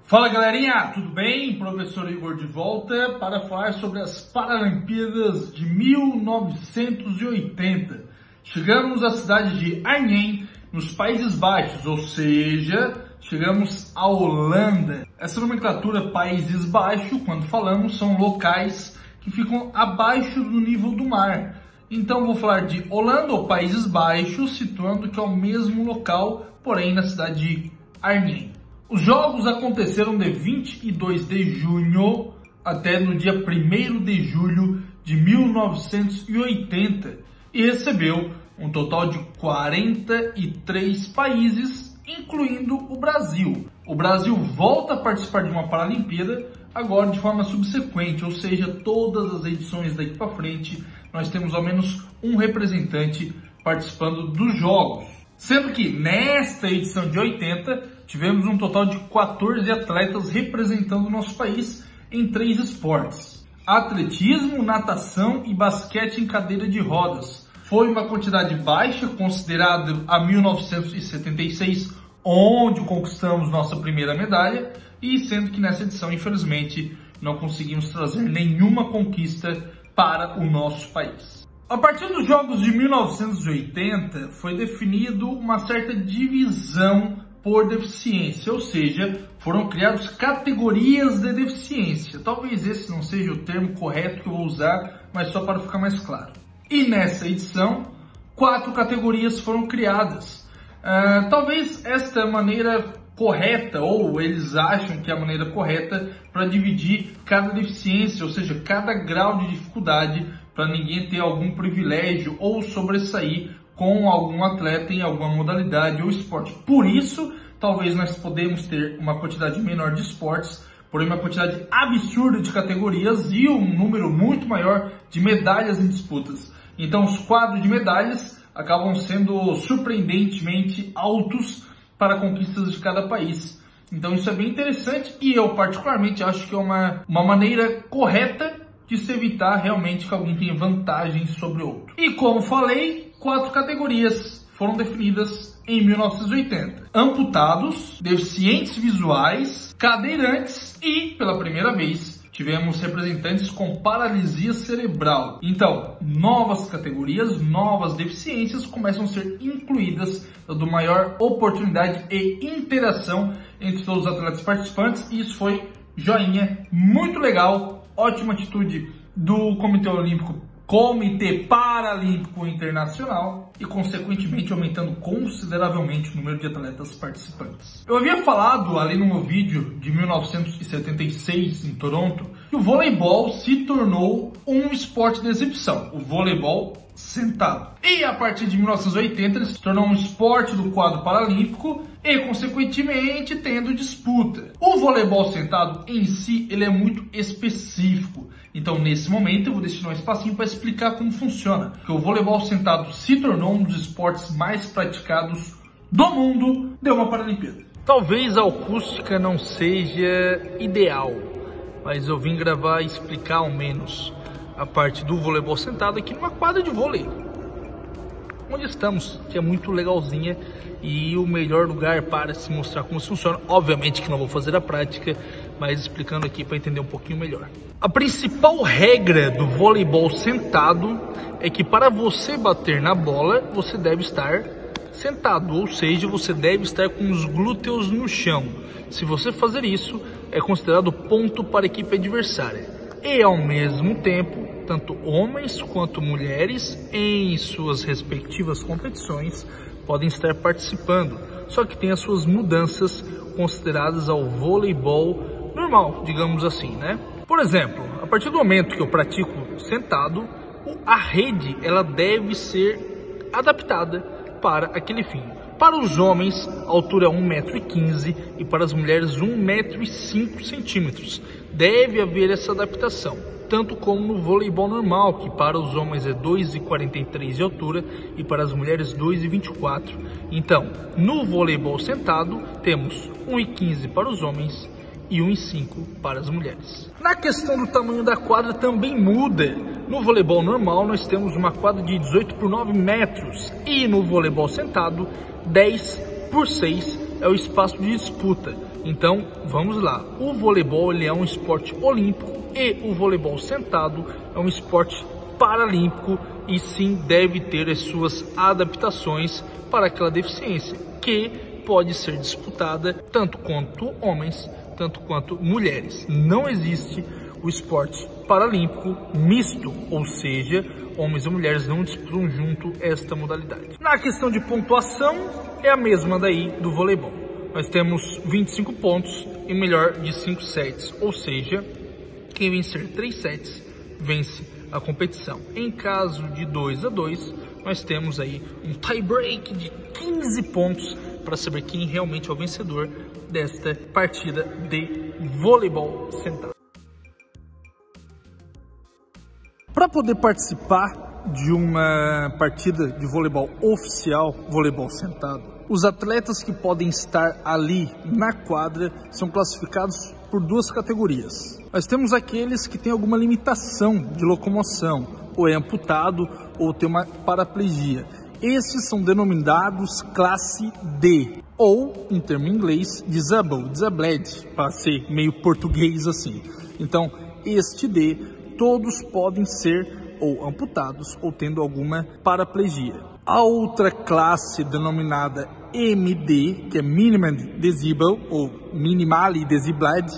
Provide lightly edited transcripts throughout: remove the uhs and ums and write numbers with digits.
Fala galerinha, tudo bem? Professor Igor de volta para falar sobre as Paralimpíadas de 1980. Chegamos à cidade de Arnhem, nos Países Baixos, ou seja, chegamos à Holanda. Essa nomenclatura Países Baixos, quando falamos, são locais que ficam abaixo do nível do mar. Então vou falar de Holanda ou Países Baixos, situando que é o mesmo local, porém na cidade de Arnhem. Os jogos aconteceram de 22 de junho até no dia 1º de julho de 1980 e recebeu um total de 43 países, incluindo o Brasil. O Brasil volta a participar de uma Paralimpíada, agora de forma subsequente, ou seja, todas as edições daqui para frente, nós temos ao menos um representante participando dos Jogos. Sendo que nesta edição de 80, tivemos um total de 14 atletas representando o nosso país em 3 esportes: atletismo, natação e basquete em cadeira de rodas. Foi uma quantidade baixa, considerada a 1976, onde conquistamos nossa primeira medalha, e sendo que nessa edição, infelizmente, não conseguimos trazer nenhuma conquista para o nosso país. A partir dos Jogos de 1980, foi definido uma certa divisão por deficiência, ou seja, foram criadas categorias de deficiência. Talvez esse não seja o termo correto que eu vou usar, mas só para ficar mais claro. E nessa edição, 4 categorias foram criadas. Talvez esta maneira correta, ou eles acham que é a maneira correta para dividir cada deficiência, ou seja, cada grau de dificuldade, para ninguém ter algum privilégio ou sobressair com algum atleta em alguma modalidade ou esporte. Por isso, talvez nós podemos ter uma quantidade menor de esportes, porém uma quantidade absurda de categorias e um número muito maior de medalhas em disputas. Então os quadros de medalhas acabam sendo surpreendentemente altos para conquistas de cada país. Então isso é bem interessante e eu particularmente acho que é uma maneira correta de se evitar realmente que alguém tenha vantagem sobre o outro. E como falei, 4 categorias foram definidas em 1980. Amputados, deficientes visuais, cadeirantes e, pela primeira vez, tivemos representantes com paralisia cerebral. Então, novas categorias, novas deficiências começam a ser incluídas, dando maior oportunidade e interação entre todos os atletas participantes. E isso foi joinha, muito legal, ótima atitude do Comitê Paralímpico Internacional e, consequentemente, aumentando consideravelmente o número de atletas participantes. Eu havia falado ali no meu vídeo de 1976 em Toronto que o voleibol se tornou um esporte de exibição, o voleibol sentado. E a partir de 1980 ele se tornou um esporte do quadro paralímpico e, consequentemente, tendo disputa. O voleibol sentado em si ele é muito específico. Então, nesse momento, eu vou destinar um espacinho para explicar como funciona. Porque o voleibol sentado se tornou um dos esportes mais praticados do mundo de uma Paralimpíada. Talvez a acústica não seja ideal, mas eu vim gravar e explicar ao menos a parte do voleibol sentado aqui numa quadra de vôlei, onde estamos, que é muito legalzinha e o melhor lugar para se mostrar como isso funciona. Obviamente que não vou fazer a prática, mas explicando aqui para entender um pouquinho melhor. A principal regra do voleibol sentado é que para você bater na bola, você deve estar sentado, ou seja, você deve estar com os glúteos no chão. Se você fazer isso, é considerado ponto para a equipe adversária. E ao mesmo tempo, tanto homens quanto mulheres em suas respectivas competições podem estar participando, só que tem as suas mudanças consideradas ao voleibol normal, digamos assim, né? Por exemplo, a partir do momento que eu pratico sentado, a rede ela deve ser adaptada para aquele fim. Para os homens, a altura é 1,15 m e para as mulheres 1,05 m. Deve haver essa adaptação, tanto como no voleibol normal, que para os homens é 2,43 de altura e para as mulheres 2,24. Então, no voleibol sentado, temos 1,15 para os homens e 1,5 para as mulheres. Na questão do tamanho da quadra também muda. No voleibol normal, nós temos uma quadra de 18 por 9 metros e no voleibol sentado, 10 por 6 é o espaço de disputa. Então, vamos lá. O voleibol ele é um esporte olímpico e o voleibol sentado é um esporte paralímpico e sim deve ter as suas adaptações para aquela deficiência, que pode ser disputada tanto quanto homens, tanto quanto mulheres. Não existe o esporte paralímpico misto, ou seja, homens e mulheres não disputam junto esta modalidade. Na questão de pontuação, é a mesma daí do voleibol. Nós temos 25 pontos e melhor de 5 sets, ou seja, quem vencer 3 sets vence a competição. Em caso de 2-2, nós temos aí um tie-break de 15 pontos para saber quem realmente é o vencedor desta partida de voleibol sentado. Para poder participar de uma partida de voleibol oficial, voleibol sentado, os atletas que podem estar ali na quadra são classificados por 2 categorias. Nós temos aqueles que têm alguma limitação de locomoção, ou é amputado, ou tem uma paraplegia. Esses são denominados classe D, ou, em termo inglês, disabled, para ser meio português assim. Então, este D, todos podem ser ou amputados ou tendo alguma paraplegia. A outra classe denominada MD, que é Minimally Disabled ou Minimally Disabled,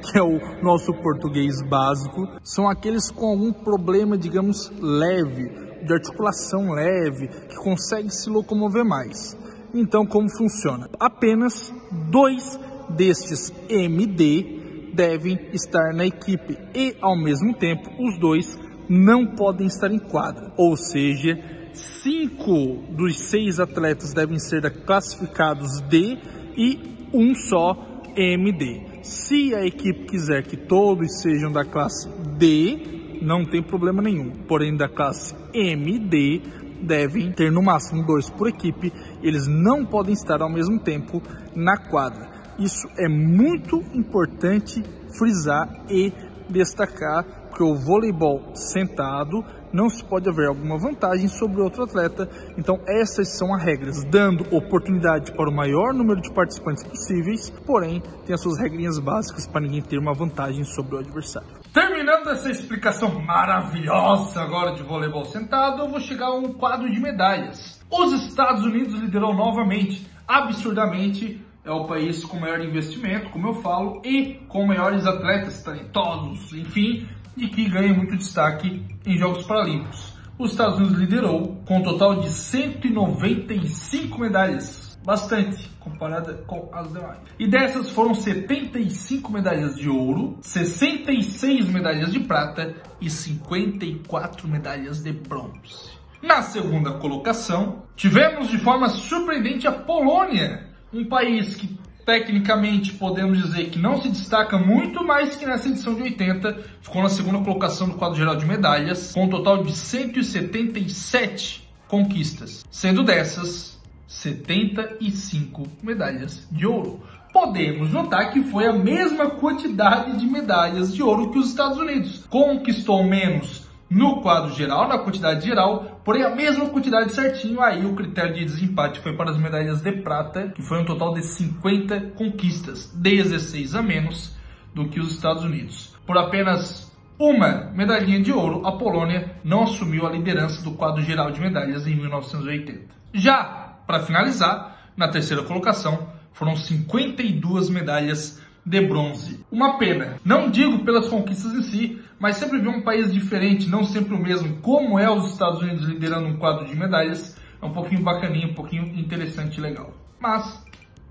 que é o nosso português básico, são aqueles com algum problema, digamos, leve, de articulação leve, que consegue se locomover mais. Então, como funciona? Apenas 2 destes MD devem estar na equipe e, ao mesmo tempo, os 2 não podem estar em quadra, ou seja, 5 dos 6 atletas devem ser classificados D e um só MD. Se a equipe quiser que todos sejam da classe D, não tem problema nenhum, porém da classe MD devem ter no máximo 2 por equipe, eles não podem estar ao mesmo tempo na quadra. Isso é muito importante frisar e destacar, porque o voleibol sentado não se pode haver alguma vantagem sobre outro atleta. Então essas são as regras, dando oportunidade para o maior número de participantes possíveis, porém tem as suas regrinhas básicas para ninguém ter uma vantagem sobre o adversário. Terminando essa explicação maravilhosa agora de voleibol sentado, eu vou chegar a um quadro de medalhas. Os Estados Unidos liderou novamente, absurdamente. É o país com maior investimento, como eu falo, e com maiores atletas talentosos, enfim, e que ganha muito destaque em Jogos Paralímpicos. Os Estados Unidos liderou com um total de 195 medalhas, bastante comparada com as demais. E dessas foram 75 medalhas de ouro, 66 medalhas de prata e 54 medalhas de bronze. Na segunda colocação, tivemos de forma surpreendente a Polônia, um país que tecnicamente podemos dizer que não se destaca muito, mas que nessa edição de 80 ficou na segunda colocação do quadro geral de medalhas, com um total de 177 conquistas, sendo dessas 75 medalhas de ouro. Podemos notar que foi a mesma quantidade de medalhas de ouro que os Estados Unidos. Conquistou menos no quadro geral, na quantidade geral, porém a mesma quantidade certinho. Aí o critério de desempate foi para as medalhas de prata, que foi um total de 50 conquistas, 16 a menos do que os Estados Unidos. Por apenas uma medalhinha de ouro, a Polônia não assumiu a liderança do quadro geral de medalhas em 1980. Já, para finalizar, na terceira colocação, foram 52 medalhas de bronze. Uma pena, não digo pelas conquistas em si, mas sempre ver um país diferente, não sempre o mesmo, como é os Estados Unidos liderando um quadro de medalhas, é um pouquinho bacaninho, um pouquinho interessante e legal. Mas,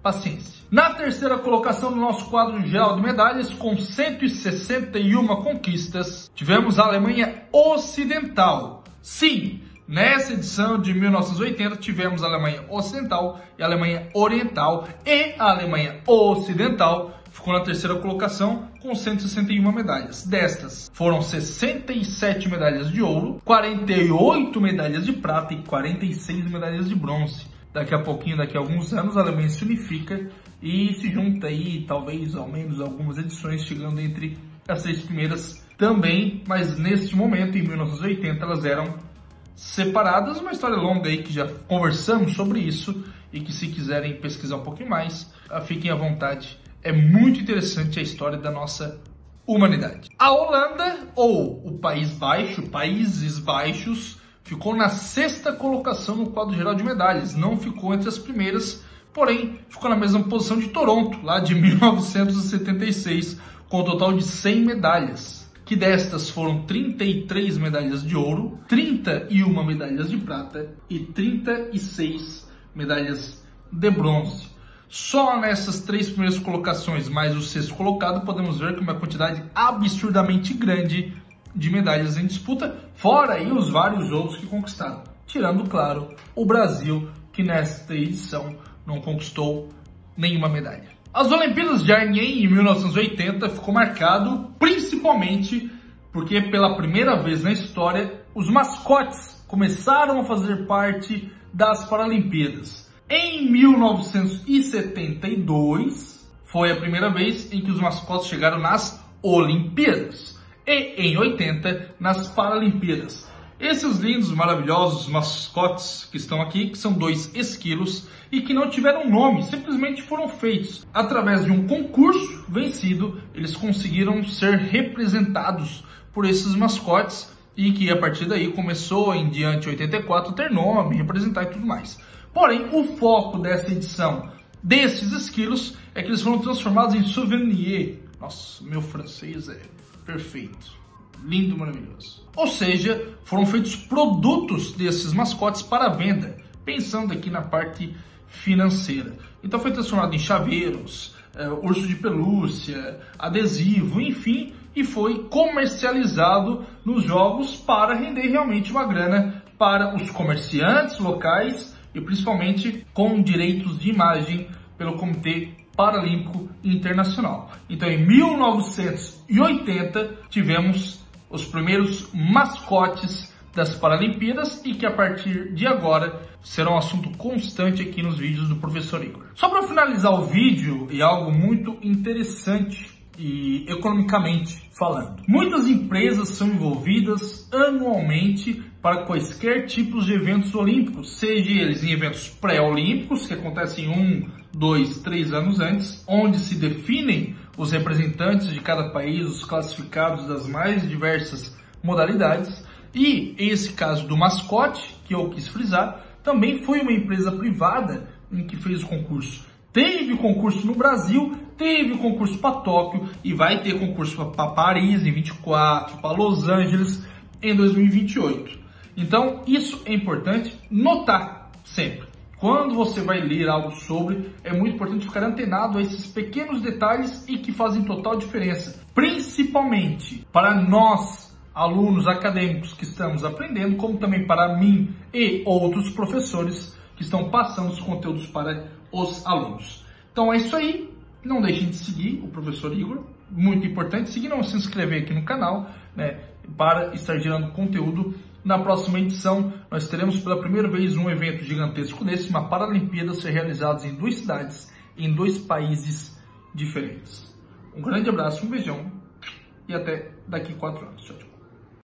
paciência. Na terceira colocação do nosso quadro geral de medalhas, com 161 conquistas, tivemos a Alemanha Ocidental. Sim, nessa edição de 1980 tivemos a Alemanha Ocidental e a Alemanha Oriental, e a Alemanha Ocidental ficou na terceira colocação com 161 medalhas. Destas, foram 67 medalhas de ouro, 48 medalhas de prata e 46 medalhas de bronze. Daqui a pouquinho, daqui a alguns anos, a Alemanha se unifica e se junta aí, talvez, ao menos algumas edições, chegando entre as 6 primeiras também, mas neste momento, em 1980, elas eram separadas. Uma história longa aí que já conversamos sobre isso e que se quiserem pesquisar um pouquinho mais, fiquem à vontade. É muito interessante a história da nossa humanidade. A Holanda, ou o País Baixo, Países Baixos, ficou na 6ª colocação no quadro geral de medalhas. Não ficou entre as primeiras, porém ficou na mesma posição de Toronto, lá de 1976, com um total de 100 medalhas. Que destas foram 33 medalhas de ouro, 31 medalhas de prata e 36 medalhas de bronze. Só nessas 3 primeiras colocações, mais o 6º colocado, podemos ver que uma quantidade absurdamente grande de medalhas em disputa, fora aí os vários outros que conquistaram. Tirando, claro, o Brasil, que nesta edição não conquistou nenhuma medalha. As Olimpíadas de Anhui em 1980 ficou marcado principalmente porque pela primeira vez na história os mascotes começaram a fazer parte das Paralimpíadas. Em 1972 foi a primeira vez em que os mascotes chegaram nas Olimpíadas e em 80 nas Paralimpíadas. Esses lindos, maravilhosos mascotes que estão aqui, que são 2 esquilos e que não tiveram nome, simplesmente foram feitos. Através de um concurso vencido, eles conseguiram ser representados por esses mascotes e que a partir daí começou em diante 84 ter nome, representar e tudo mais. Porém, o foco dessa edição desses esquilos é que eles foram transformados em souvenir. Nossa, meu francês é perfeito. Lindo, maravilhoso. Ou seja, foram feitos produtos desses mascotes para venda, pensando aqui na parte financeira. Então foi transformado em chaveiros, urso de pelúcia, adesivo, enfim, e foi comercializado nos jogos para render realmente uma grana para os comerciantes locais e principalmente com direitos de imagem pelo Comitê Paralímpico Internacional. Então em 1980 tivemos os primeiros mascotes das Paralimpíadas e que a partir de agora serão um assunto constante aqui nos vídeos do Professor Igor. Só para finalizar o vídeo, e algo muito interessante e economicamente falando. Muitas empresas são envolvidas anualmente para quaisquer tipos de eventos olímpicos, seja eles em eventos pré-olímpicos, que acontecem 1, 2, 3 anos antes, onde se definem os representantes de cada país, os classificados das mais diversas modalidades, e esse caso do mascote, que eu quis frisar, também foi uma empresa privada em que fez o concurso. Teve concurso no Brasil, teve concurso para Tóquio e vai ter concurso para Paris em 24, para Los Angeles em 2028. Então isso é importante notar sempre. Quando você vai ler algo sobre, é muito importante ficar antenado a esses pequenos detalhes e que fazem total diferença, principalmente para nós, alunos acadêmicos que estamos aprendendo, como também para mim e outros professores que estão passando os conteúdos para os alunos. Então é isso aí, não deixem de seguir o Professor Igor, muito importante seguir, não se inscrever aqui no canal, né, para estar gerando conteúdo. Na próxima edição, nós teremos pela primeira vez um evento gigantesco desse, uma Paralimpíada ser realizada em 2 cidades, em 2 países diferentes. Um grande abraço, um beijão e até daqui 4 anos. Tchau, tchau.